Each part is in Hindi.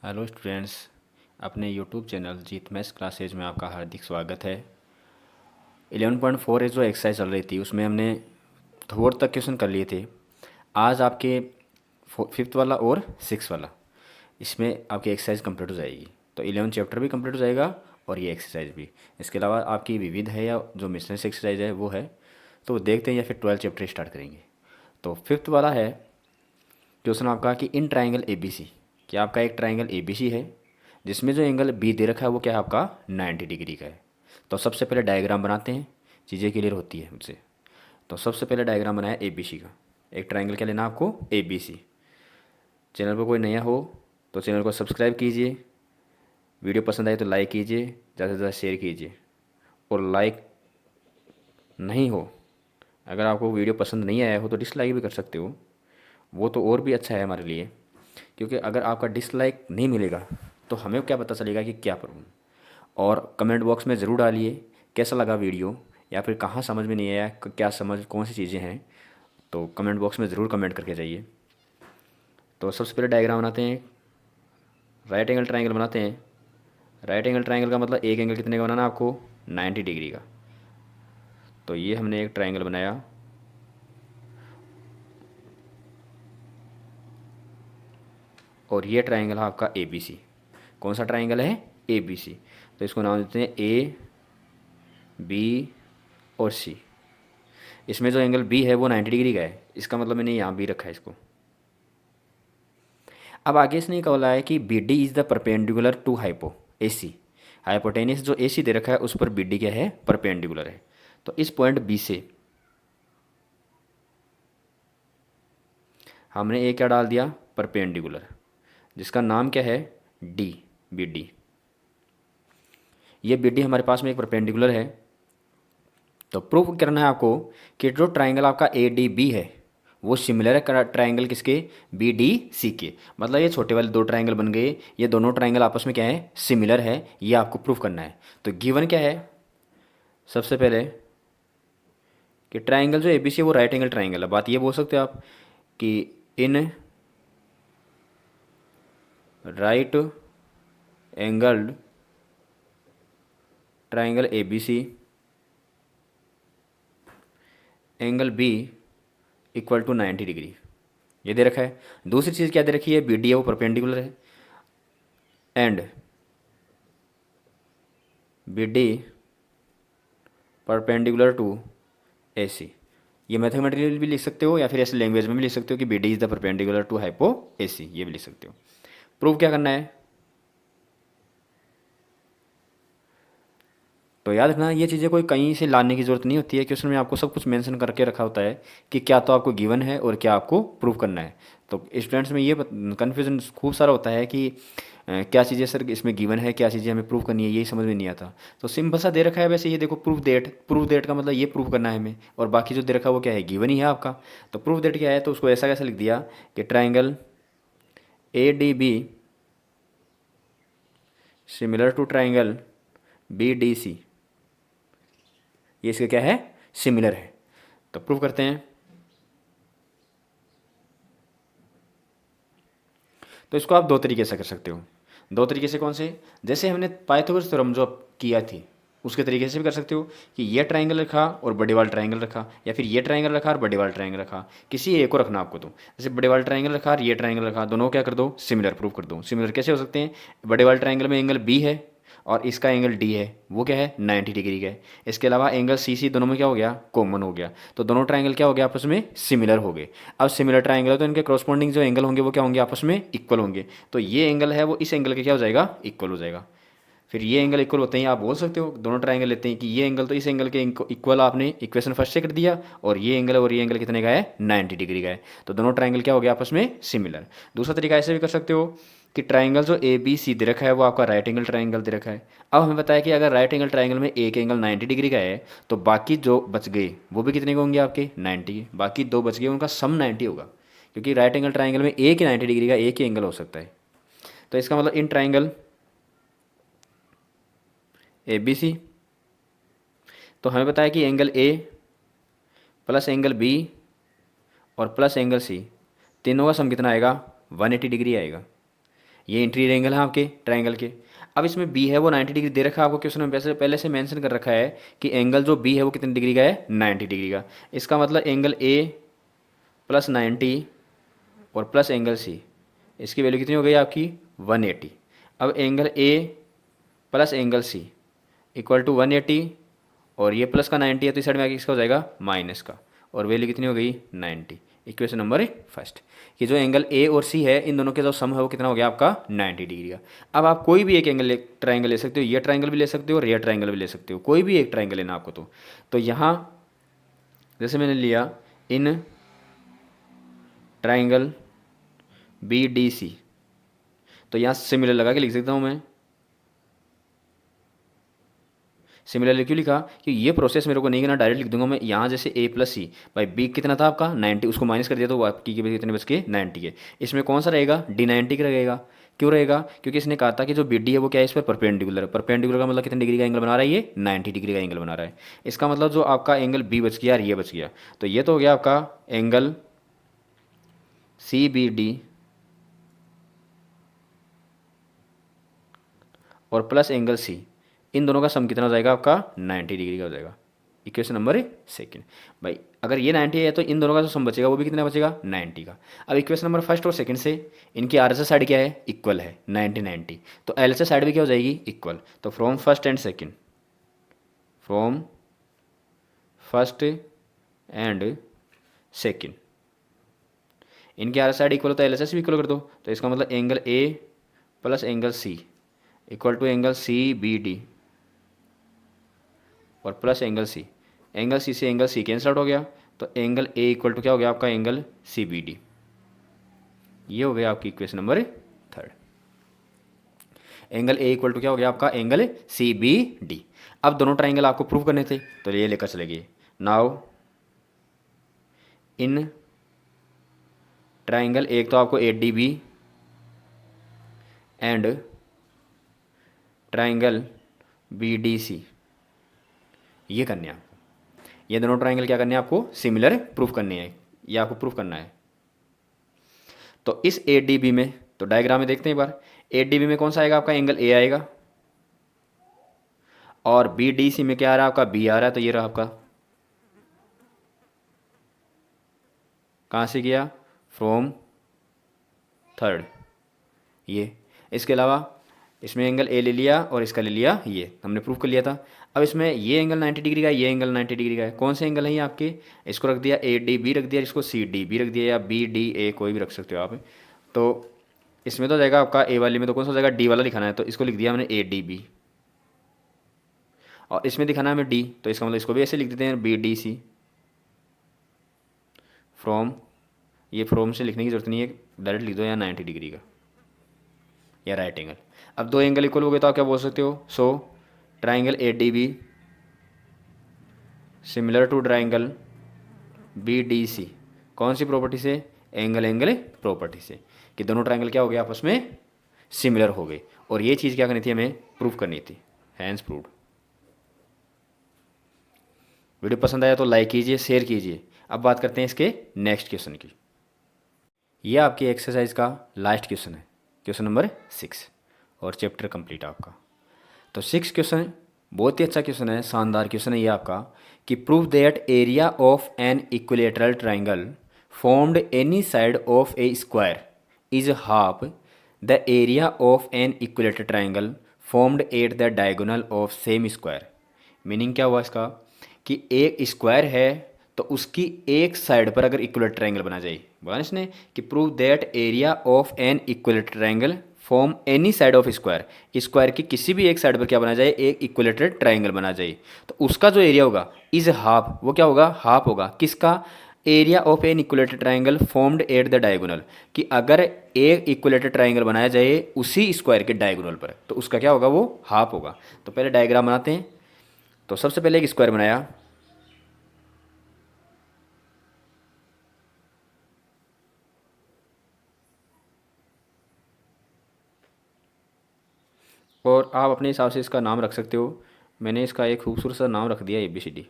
हेलो स्टूडेंट्स, अपने यूट्यूब चैनल जीत मैथ्स क्लासेज में आपका हार्दिक स्वागत है। 11.4 जो एक्सरसाइज चल रही थी उसमें हमने फोर्थ तक क्वेश्चन कर लिए थे। आज आपके फिफ्थ वाला और सिक्स वाला, इसमें आपकी एक्सरसाइज कंप्लीट हो जाएगी। तो 11 चैप्टर भी कंप्लीट हो जाएगा और ये एक्सरसाइज भी। इसके अलावा आपकी विविध है या जो मिसलेनियस एक्सरसाइज है वो है, तो देखते हैं या फिर 12 चैप्टर स्टार्ट करेंगे। तो फिफ्थ वाला है क्वेश्चन आपका कि इन ट्राइंगल ए बी सी, कि आपका एक ट्राइंगल ए बी सी है जिसमें जो एंगल बी दे रखा है वो क्या है आपका 90 डिग्री का है। तो सबसे पहले डायग्राम बनाते हैं, चीज़ें क्लियर होती है मुझसे। तो सबसे पहले डायग्राम बनाया ए बी सी का। एक ट्राइंगल क्या लेना आपको ए बी सी। चैनल पर कोई नया हो तो चैनल को सब्सक्राइब कीजिए, वीडियो पसंद आए तो लाइक कीजिए, ज़्यादा से ज़्यादा शेयर कीजिए। और लाइक नहीं हो, अगर आपको वीडियो पसंद नहीं आया हो तो डिसलाइक भी कर सकते हो, वो तो और भी अच्छा है हमारे लिए। क्योंकि अगर आपका डिसलाइक नहीं मिलेगा तो हमें क्या पता चलेगा कि क्या पढ़ूँ। और कमेंट बॉक्स में ज़रूर डालिए कैसा लगा वीडियो, या फिर कहाँ समझ में नहीं आया, क्या समझ कौन सी चीज़ें हैं। तो कमेंट बॉक्स में ज़रूर कमेंट करके जाइए। तो सबसे पहले डायग्राम बनाते हैं, राइट एंगल ट्राइंगल बनाते हैं। राइट एंगल ट्राइंगल का मतलब एक एंगल कितने का बनाना आपको 90 डिग्री का। तो ये हमने एक ट्राइंगल बनाया और ये ट्राइंगल है आपका ए बी सी। कौन सा ट्राइंगल है ए बी सी। तो इसको नाम देते हैं ए बी और सी। इसमें जो एंगल बी है वो 90 डिग्री का है, इसका मतलब मैंने यहाँ बी रखा है इसको। अब आगे इसने क्या बोला है कि B D is the perpendicular to hypo A C. Hypotenuse जो ए सी दे रखा है उस पर बी डी क्या है परपेंडिकुलर है। तो इस पॉइंट बी से हमने ए क्या डाल दिया परपेंडिकुलर, जिसका नाम क्या है डी, बी डी। ये बी डी हमारे पास में एक परपेंडिकुलर है। तो प्रूव करना है आपको कि जो ट्राइंगल आपका ए डी बी है वो सिमिलर है ट्राइंगल किसके बी डी सी के। मतलब ये छोटे वाले दो ट्राइंगल बन गए, ये दोनों ट्राइंगल आपस में क्या है सिमिलर है, ये आपको प्रूव करना है। तो गिवन क्या है सबसे पहले कि ट्राइंगल जो ए बी सी है वो राइट एंगल ट्राइंगल है। बात ये बोल सकते हो आप कि in right angled triangle A B C angle B equal to 90 degree, ये दे रखा है। दूसरी चीज़ क्या दे रखी है बी डी है वो परपेंडिकुलर है and B D perpendicular to A C. ये मैथमेटिकली भी लिख सकते हो या फिर ऐसे लैंग्वेज में भी लिख सकते हो कि B D is the perpendicular to hypo A C, ये भी लिख सकते हो। प्रूव क्या करना है, तो याद रखना ये चीज़ें कोई कहीं से लाने की ज़रूरत नहीं होती है। क्वेश्चन में आपको सब कुछ मेंशन करके रखा होता है कि क्या तो आपको गिवन है और क्या आपको प्रूव करना है। तो स्टूडेंट्स में ये कन्फ्यूजन खूब सारा होता है कि क्या चीज़ें सर इसमें गिवन है, क्या चीज़ें हमें प्रूव करनी है, यही समझ में नहीं आता। तो सिंपल सा दे रखा है वैसे, ये देखो प्रूव डेट का मतलब ये प्रूव करना है हमें, और बाकी जो दे रखा है वो क्या है गिवन ही है आपका। तो प्रूव डेट क्या है, तो उसको ऐसा कैसे लिख दिया कि triangle A D B similar to triangle B D C, ये इसका क्या है सिमिलर है। तो प्रूव करते हैं। तो इसको आप दो तरीके से कर सकते हो। दो तरीके से कौन से, जैसे हमने पाइथागोरस थ्योरम जो किया थी उसके तरीके से भी कर सकते हो कि ये ट्राइंगल रखा और बड़े वाला ट्राइंगल रखा, या फिर ये ट्राइंगल रखा और बड़े वाला ट्राइंगल रखा, किसी एक को रखना आपको। तो जैसे बड़े वाला ट्राइंगल रखा और ये ट्राइंगल रखा, दोनों को क्या कर दो सिमिलर प्रूव कर दो। सिमिलर कैसे हो सकते हैं, बड़े वाले ट्राइंगल में एंगल बी है और इसका एंगल डी है, वो क्या है 90 डिग्री का है। इसके अलावा एंगल सी सी दोनों में क्या हो गया कॉमन हो गया, तो दोनों ट्राइंगल क्या हो गया आपस में सिमिलर हो गए। अब सिमिलर ट्राइंगल है तो इनके करस्पॉन्डिंग जो एंगल होंगे वो क्या होंगे आपस में इक्वल होंगे। तो ये एंगल है वो इस एंगल के क्या हो जाएगा इक्वल हो जाएगा। फिर ये एंगल इक्वल होते हैं, आप बोल सकते हो दोनों ट्राइंगल लेते हैं कि ये एंगल तो इस एंगल के इक्वल, आपने इक्वेशन फर्स्ट से कर दिया, और ये एंगल कितने का है 90 डिग्री का है। तो दोनों ट्राइंगल क्या हो गया आपस में सिमिलर। दूसरा तरीका ऐसे भी कर सकते हो कि ट्राइंगल जो ए बी सी दे रखा है वो आपका राइट एंगल ट्राइंगल दे रखा है। अब हमें बताया कि अगर राइट एंगल ट्राइंगल में एक एंगल 90 डिग्री का है तो बाकी जो बच गए वो भी कितने के होंगे आपके 90 के। बाकी दो बच गए उनका सम 90 होगा, क्योंकि राइट एंगल ट्राइंगल में एक ही 90 डिग्री का एक ही एंगल हो सकता है। तो इसका मतलब इन ट्राइंगल ए बी सी, तो हमें बताया कि angle A plus angle B और प्लस एंगल सी, तीनों का सम कितना आएगा 180 डिग्री आएगा। ये इंटीरियर एंगल है आपके ट्राइंगल के। अब इसमें बी है वो 90 डिग्री दे रखा है आपको क्वेश्चन में, पहले से मेंशन कर रखा है कि एंगल जो बी है वो कितने डिग्री का है, 90 डिग्री का। इसका मतलब एंगल ए प्लस 90 और प्लस एंगल सी, इसकी वैल्यू कितनी हो गई आपकी 180। अब angle A plus angle C equal to 180, और ये प्लस का 90 है तो इस साइड में आगे इसका हो जाएगा माइनस का, और वैल्यू कितनी हो गई 90। इक्वेशन नंबर फर्स्ट कि जो एंगल ए और सी है इन दोनों के जो सम है वो कितना हो गया आपका 90 डिग्री का। अब आप कोई भी एक एंगल ट्राइंगल ले सकते हो, ये ट्राइंगल भी ले सकते हो और ये ट्राइंगल भी ले सकते हो, कोई भी एक ट्राइंगल लेना आपको। तो यहाँ जैसे मैंने लिया in triangle B D C, तो यहाँ सिमिलर लगा के लिख सकता हूँ मैं। सिमिलरली क्यों लिखा, कि ये प्रोसेस मेरे को नहीं करना, डायरेक्ट लिख दूंगा मैं यहाँ जैसे a प्लस सी भाई b कितना था आपका 90, उसको माइनस कर दिया तो आपकी कितने बच के 90 है। इसमें कौन सा रहेगा d 90 का रहेगा। क्यों रहेगा, क्योंकि इसने कहा था कि जो BD है वो क्या है इस पर परपेंडिकुलर। परपेंडिकुलर का मतलब कितने डिग्री का एंगल बना रहा है, ये 90 डिग्री का एंगल बना रहा है। इसका मतलब जो आपका एंगल B बच गया और ये बच गया, तो ये तो हो गया आपका एंगल CBD और प्लस एंगल C, इन दोनों का सम कितना हो जाएगा आपका 90 डिग्री का हो जाएगा। इक्वेशन नंबर सेकंड भाई, अगर ये 90 है तो इन दोनों का जो सम बचेगा वो भी कितना बचेगा 90 का। अब इक्वेशन नंबर फर्स्ट और सेकंड से इनकी RHS साइड क्या है, इक्वल है 90 90, तो LHS साइड भी क्या हो जाएगी इक्वल। तो फ्रॉम फर्स्ट एंड सेकंड इनकी RHS साइड इक्वल हो तो LHS भी इक्वल कर दो। तो इसका मतलब angle A plus angle C equal to angle CBD और plus angle C। Angle C से एंगल C कैंसल आउट हो गया, तो एंगल A इक्वल टू क्या हो गया आपका एंगल CBD। ये हो गया आपकी equation number third. Angle A equal to क्या हो गया आपका एंगल CBD। अब दोनों ट्राइंगल आपको प्रूव करने थे तो ये लेकर चले गए। नाउ इन ट्राइंगल, एक तो आपको ADB एंड ट्राइंगल BDC ये करने हैं आपको। ये दोनों ट्राइंगल क्या करने हैं आपको, सिमिलर प्रूफ करने हैं, ये आपको प्रूफ करना है। तो इस ADB में, तो डायग्राम में देखते हैं एक बार, ADB में कौन सा आएगा आपका एंगल A आएगा, और BDC में क्या आ रहा है आपका B आ रहा है। तो ये रहा आपका, कहाँ से गया, फ्रॉम थर्ड ये। इसके अलावा इसमें एंगल A ले लिया और इसका ले लिया, ये हमने प्रूफ कर लिया था। अब इसमें ये एंगल 90 डिग्री का है, ये एंगल 90 डिग्री का है। कौन से एंगल है ये आपके, इसको रख दिया ADB रख दिया, इसको CDB रख दिया, या BDA कोई भी रख सकते हो आप। तो इसमें तो जाएगा आपका A वाले में तो कौन सा हो जाएगा, D वाला दिखाना है, तो इसको लिख दिया मैंने ADB, और इसमें दिखाना है हमें D, तो इसका मतलब इसको भी ऐसे लिख देते हैं BDC। फ्रॉम, ये फ्रॉम से लिखने की जरूरत नहीं है, डायरेक्ट लिख दो या 90 डिग्री का या राइट एंगल। अब दो एंगल इक्वल हो गए तो आप क्या बोल सकते हो, so triangle ADB similar to triangle BDC। कौन सी प्रॉपर्टी से, एंगल प्रॉपर्टी से, कि दोनों ट्राइंगल क्या हो गए आपस में सिमिलर हो गए। और ये चीज़ क्या करनी थी, हमें प्रूफ करनी थी। Hence proved. वीडियो पसंद आया तो लाइक कीजिए, शेयर कीजिए। अब बात करते हैं इसके नेक्स्ट क्वेश्चन की। ये आपकी एक्सरसाइज का लास्ट क्वेश्चन है, क्वेश्चन नंबर 6, और चैप्टर कंप्लीट आपका। तो 6 क्वेश्चन बहुत ही अच्छा क्वेश्चन है, शानदार क्वेश्चन है ये आपका, कि prove that area of an equilateral triangle formed any side of A square is half the area of an equilateral triangle formed at the diagonal of same square. Meaning क्या हुआ इसका, कि एक स्क्वायर है तो उसकी एक साइड पर अगर इक्विलेटरल ट्राइंगल बना जाए, बोला इसने कि prove that area of an equilateral triangle form any side of square, square की किसी भी एक साइड पर क्या बना जाए, एक इक्विलेटरल ट्राइंगल बना जाए, तो उसका जो एरिया होगा इज हाफ, वो क्या होगा हाफ होगा, किसका, area of an equilateral triangle formed at the diagonal, कि अगर एक इक्विलेटरल ट्राइंगल बनाया जाए उसी स्क्वायर के डायगोनल पर तो उसका क्या होगा, वो हाफ होगा। तो पहले डायग्राम बनाते हैं। तो सबसे पहले एक स्क्वायर बनाया, और आप अपने हिसाब से इसका नाम रख सकते हो। मैंने इसका एक खूबसूरत सा नाम रख दिया ABCD।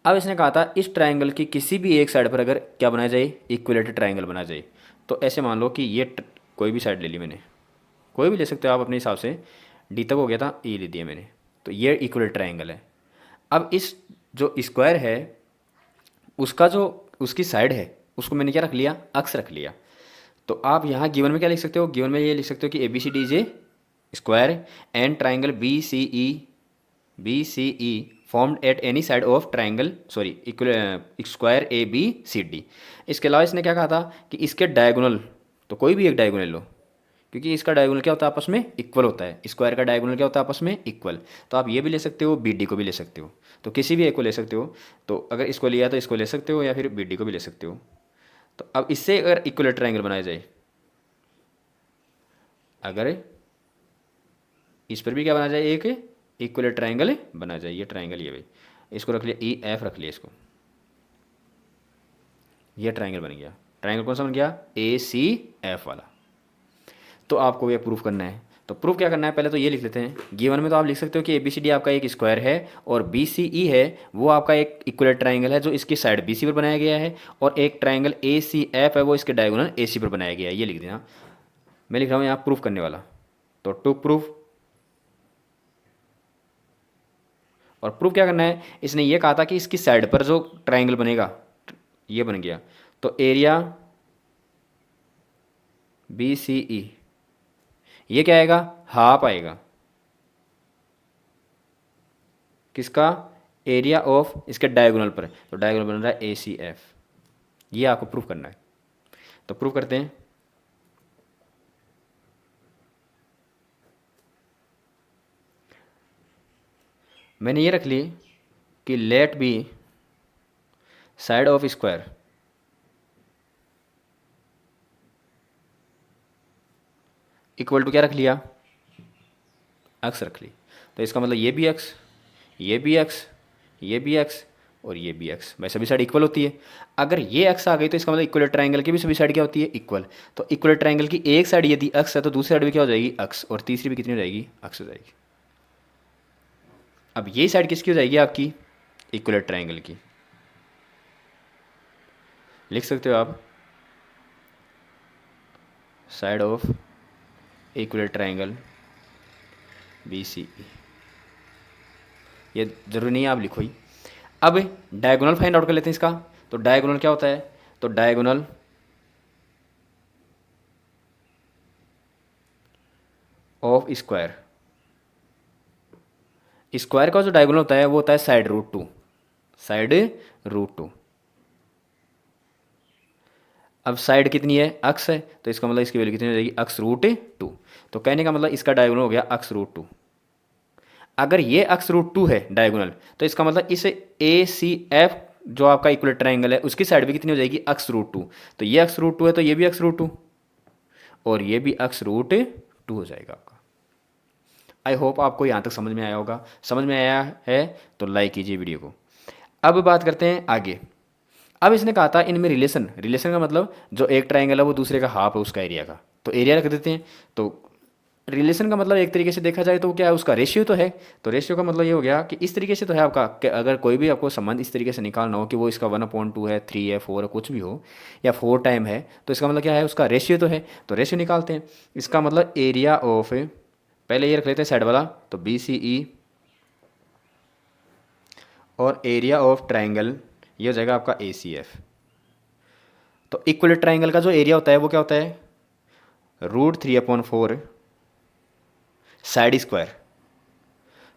अब इसने कहा था इस ट्रायंगल की किसी भी एक साइड पर अगर क्या बनाया जाए, इक्विलेटरल ट्रायंगल बना जाए। तो ऐसे मान लो कि ये कोई भी साइड ले ली मैंने, कोई भी ले सकते हो आप अपने हिसाब से, डी तक हो गया था, ए ले दिया मैंने, तो ये इक्विलेटरल ट्रायंगल है। अब इस जो स्क्वायर है उसका जो उसकी साइड है उसको मैंने क्या रख लिया, अक्स रख लिया। तो आप यहाँ गिवन में क्या लिख सकते हो, गिवन में ये लिख सकते हो कि A B C D is a square and triangle B C E formed at any side of triangle sorry square A B C D. इसके अलावा इसने क्या कहा था कि इसके डायगोनल, तो कोई भी एक डायगोनल लो, क्योंकि इसका डायगोनल क्या होता है आपस में इक्वल होता है, स्क्वायर का डायगोनल क्या होता है आपस में इक्वल। तो आप ये भी ले सकते हो, बी डी को भी ले सकते हो, तो किसी भी एक को ले सकते हो। तो अगर इसको लिया तो इसको ले सकते हो या फिर बी डी को भी ले सकते हो। तो अब इससे अगर इक्वल ट्रायंगल बनाया जाए, अगर इस पर भी क्या बना जाए, एक इक्वल ट्रायंगल बना जाए। ये ट्रायंगल ये भाई, इसको रख लिया ई एफ रख लिया इसको, ये ट्रायंगल बन गया। ट्रायंगल कौन सा बन गया, ए सी एफ वाला। तो आपको ये प्रूफ करना है। तो प्रूफ क्या करना है, पहले तो ये लिख लेते हैं। गिवन में तो आप लिख सकते हो कि ए बी सी डी आपका एक स्क्वायर है और बी सी ई है वो आपका एक इक्वल ट्रायंगल है जो इसकी साइड बी सी पर बनाया गया है, और एक ट्रायंगल ए सी एफ है वो इसके डायगोनल ए सी पर बनाया गया है। ये लिख देना, मैं लिख रहा हूँ यहाँ प्रूफ करने वाला। तो टू प्रूफ, और प्रूफ क्या करना है, इसने ये कहा था कि इसकी साइड पर जो ट्रायंगल बनेगा ये बन गया, तो एरिया बी सी ई ये क्या आएगा, हाफ आएगा किसका, एरिया ऑफ इसके डायगोनल पर। तो डायगोनल बन रहा है ए सी एफ। ये आपको प्रूफ करना है। तो प्रूफ करते हैं। मैंने ये रख ली कि let B side of square equal to क्या रख लिया, एक्स रख ली। तो इसका मतलब ये भी एक्स, ये भी एक्स, ये भी एक्स और ये भी एक्स, भाई सभी साइड इक्वल होती है। अगर ये एक्स आ गई तो इसका मतलब इक्वल ट्रायंगल की भी सभी साइड क्या होती है, इक्वल। तो इक्वल ट्रायंगल की एक साइड यदि एक्स है तो दूसरी साइड भी क्या हो जाएगी, एक्स, और तीसरी भी कितनी हो जाएगी, एक्स हो जाएगी। अब ये साइड किसकी हो जाएगी आपकी, इक्वल ट्रायंगल की। लिख सकते हो आप side of equal triangle B C E. ये जरूरी नहीं है आप लिखो ही। अब डायगोनल फाइंड आउट कर लेते हैं इसका। तो डायगोनल क्या होता है, तो डायगोनल ऑफ स्क्वायर, स्क्वायर का जो डायगोनल होता है वो होता है side root two, side root two. अब साइड कितनी है, अक्स है, तो इसका मतलब इसकी वैल्यू कितनी हो जाएगी, अक्स रूट टू। तो कहने का मतलब इसका डायगोनल हो गया अक्स रूट टू। अगर ये अक्स रूट टू है डायगोनल, तो इसका मतलब इस ए सी एफ जो आपका इक्वल ट्रायंगल है उसकी साइड भी कितनी हो जाएगी, अक्स रूट टू। तो ये अक्स रूट टू है तो ये भी अक्स रूट टू और ये भी अक्स रूट टू हो जाएगा आपका। आई होप आपको यहाँ तक समझ में आया होगा। समझ में आया है तो लाइक कीजिए वीडियो को। अब बात करते हैं आगे। अब इसने कहा था इनमें रिलेशन, रिलेशन का मतलब जो एक ट्रायंगल है वो दूसरे का हाफ है उसका एरिया का, तो एरिया रख देते हैं। तो रिलेशन का मतलब एक तरीके से देखा जाए तो क्या है, उसका रेशियो तो है। तो रेशियो का मतलब ये हो गया कि इस तरीके से तो है आपका कि अगर कोई भी आपको संबंध इस तरीके से निकालना हो कि वो इसका 1/2 है, 3 है, 4 है, कुछ भी हो, या 4 टाइम है, तो इसका मतलब क्या है, उसका रेशियो तो है। तो रेशियो निकालते हैं। इसका मतलब एरिया ऑफ, पहले ये रख लेते हैं साइड वाला, तो बी सी ई और एरिया ऑफ ट्राइंगल ये हो जाएगा आपका ए सी एफ। तो इक्वल ट्राइंगल का जो एरिया होता है वो क्या होता है, √3/4 साइड स्क्वायर।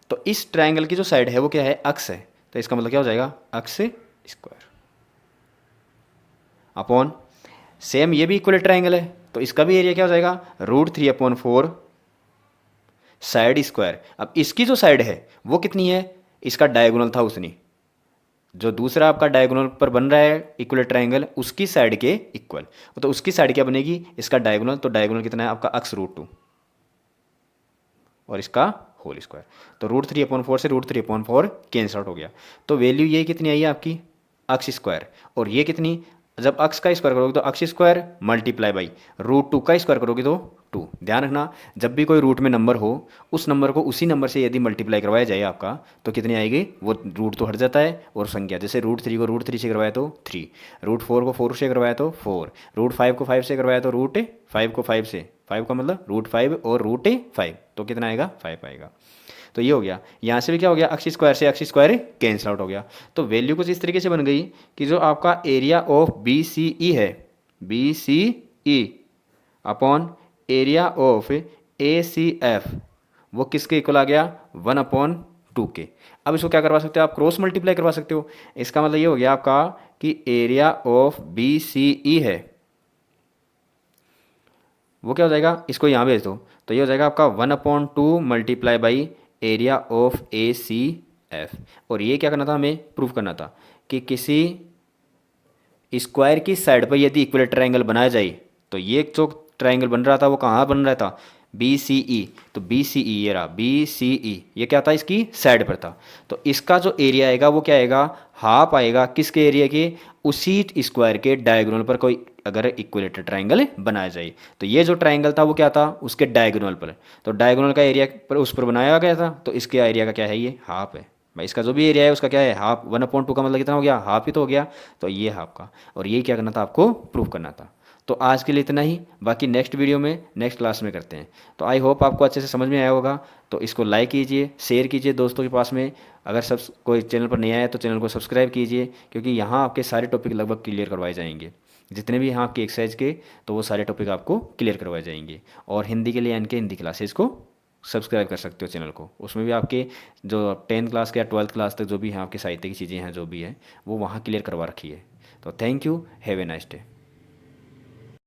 तो इस ट्रायंगल की जो साइड है वो क्या है, अक्स है, तो इसका मतलब क्या हो जाएगा, अक्स स्क्वायर अपॉन, सेम ये भी इक्वल ट्रायंगल है तो इसका भी एरिया क्या हो जाएगा, √3/4 साइड स्क्वायर। अब इसकी जो साइड है वो कितनी है, इसका डायगोनल था उसने, जो दूसरा आपका डायगोनल पर बन रहा है इक्वल ट्रायंगल उसकी साइड के इक्वल, तो उसकी साइड क्या बनेगी, इसका डायगोनल। तो डायगोनल कितना है आपका, अक्स √2 और इसका होल स्क्वायर। तो √3/4 से √3/4 कैंसल आउट हो गया। तो वैल्यू ये कितनी आई है आपकी, अक्स स्क्वायर। और ये कितनी, जब अक्स का स्क्वायर करोगे तो अक्स स्क्वायर मल्टीप्लाई बाई √2 का स्क्वायर करोगे तो 2। ध्यान रखना, जब भी कोई रूट में नंबर हो उस नंबर को उसी नंबर से यदि मल्टीप्लाई करवाया जाए आपका तो कितनी आएगी, वो रूट तो हट जाता है और संख्या, जैसे √3 को √3 से करवाया तो 3, √4 को 4 से करवाया तो 4, √5 को 5 से करवाया तो √5 को 5 से, 5 का मतलब √5 और √5, तो कितना आएगा 5 आएगा। तो ये हो गया। यहाँ से भी क्या हो गया, x स्क्वायर से x स्क्वायर कैंसिल आउट हो गया। तो वैल्यू कुछ इस तरीके से बन गई कि जो आपका एरिया ऑफ BCE है, BCE upon area of ACF, वो किसके इक्वल आ गया, 1/2 के। अब इसको क्या करवा सकते हो आप, क्रॉस मल्टीप्लाई करवा सकते हो। इसका मतलब ये हो गया आपका कि एरिया ऑफ BCE है वो क्या हो जाएगा, इसको यहाँ भेज दो तो ये हो जाएगा आपका 1/2 multiply by area of ACF। और ये क्या करना था, हमें प्रूफ करना था कि किसी स्क्वायर की साइड पर यदि इक्विलेटरल ट्रायंगल बनाया जाए तो ये जो ट्रायंगल बन रहा था वो कहाँ बन रहा था, BCE। तो BCE ये रहा, BCE ये क्या था, इसकी साइड पर था। तो इसका जो एरिया आएगा वो क्या आएगा, हाफ आएगा किसके एरिया के, उसी स्क्वायर के डायगोनल पर कोई अगर इक्विलेटरल ट्रायंगल बनाया जाए। तो ये जो ट्रायंगल था वो क्या था, उसके डायगोनल पर, तो डायगोनल का एरिया पर उस पर बनाया गया था, तो इसके एरिया का क्या है, ये हाफ है भाई। इसका जो भी एरिया है उसका क्या है, हाफ। 1/2 का मतलब कितना हो गया, हाफ ही तो हो गया। तो ये हाफ का, और ये क्या करना था, आपको प्रूफ करना था। तो आज के लिए इतना ही, बाकी नेक्स्ट वीडियो में नेक्स्ट क्लास में करते हैं। तो आई होप आपको अच्छे से समझ में आया होगा। तो इसको लाइक कीजिए, शेयर कीजिए दोस्तों के पास में। अगर सब कोई चैनल पर नहीं आया तो चैनल को सब्सक्राइब कीजिए, क्योंकि यहाँ आपके सारे टॉपिक लगभग क्लियर करवाए जाएंगे। जितने भी यहाँ आपके एक्सरसाइज के, तो वो सारे टॉपिक आपको क्लियर करवाए जाएंगे। और हिंदी के लिए इनके हिंदी क्लासेस को सब्सक्राइब कर सकते हो चैनल को, उसमें भी आपके जो 10th क्लास के या 12th क्लास तक जो भी हैं आपके साहित्य की चीज़ें हैं जो भी है वो वहाँ क्लियर करवा रखी है। तो thank you, have a nice day.